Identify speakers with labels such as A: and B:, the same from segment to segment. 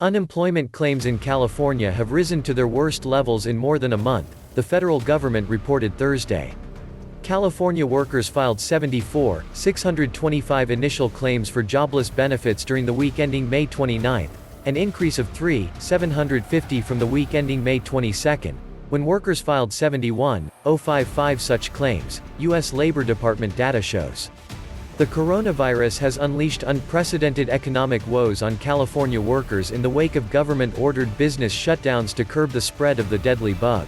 A: Unemployment claims in California have risen to their worst levels in more than a month, the federal government reported Thursday. California workers filed 74,625 initial claims for jobless benefits during the week ending May 29, an increase of 3,750 from the week ending May 22, when workers filed 71,055 such claims, U.S. Labor Department data shows. The coronavirus has unleashed unprecedented economic woes on California workers in the wake of government-ordered business shutdowns to curb the spread of the deadly bug.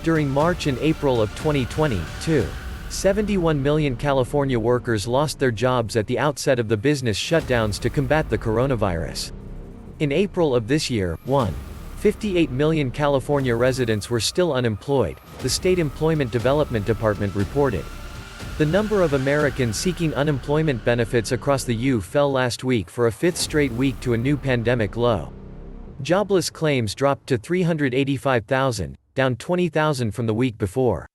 A: During March and April of 2022, 71 million California workers lost their jobs at the outset of the business shutdowns to combat the coronavirus. In April of this year, 58 million California residents were still unemployed, the State Employment Development Department reported. The number of Americans seeking unemployment benefits across the U.S. fell last week for a fifth straight week to a new pandemic low. Jobless claims dropped to 385,000, down 20,000 from the week before.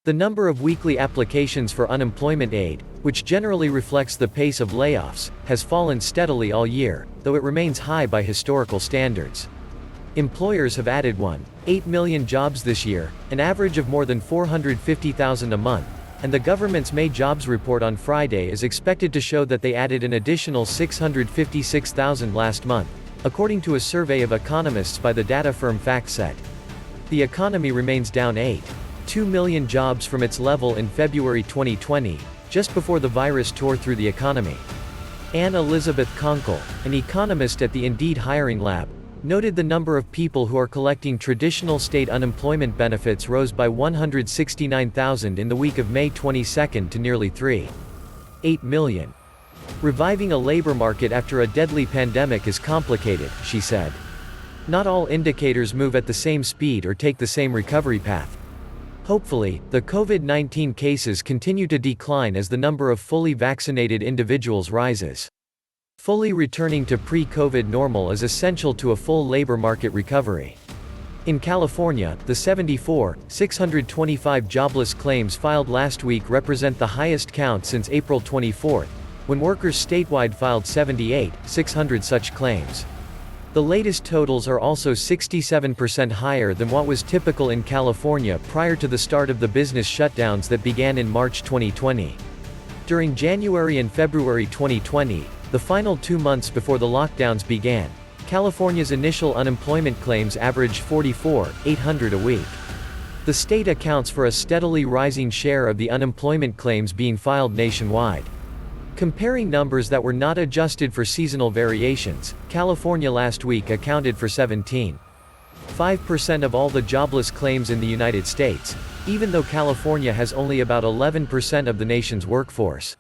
A: The number of weekly applications for unemployment aid, which generally reflects the pace of layoffs, has fallen steadily all year, though it remains high by historical standards. Employers have added 1.8 million jobs this year, an average of more than 450,000 a month, and the government's May jobs report on Friday is expected to show that they added an additional 656,000 last month, according to a survey of economists by the data firm FactSet. The economy remains down 8.2 million jobs from its level in February 2020, just before the virus tore through the economy. AnnElizabeth Konkel, an economist at the Indeed hiring lab, noted the number of people who are collecting traditional state unemployment benefits rose by 169,000 in the week of May 22 to nearly 3.8 million. Reviving a labor market after a deadly pandemic is complicated, she said. Not all indicators move at the same speed or take the same recovery path. Hopefully, the COVID-19 cases continue to decline as the number of fully vaccinated individuals rises. Fully returning to pre-COVID normal is essential to a full labor market recovery. In California, the 74,625 jobless claims filed last week represent the highest count since April 24, when workers statewide filed 78,600 such claims. The latest totals are also 67% higher than what was typical in California prior to the start of the business shutdowns that began in March 2020. During January and February 2020, the final 2 months before the lockdowns began, California's initial unemployment claims averaged 44,800 a week. The state accounts for a steadily rising share of the unemployment claims being filed nationwide. Comparing numbers that were not adjusted for seasonal variations, California last week accounted for 17.5% of all the jobless claims in the United States, even though California has only about 11% of the nation's workforce.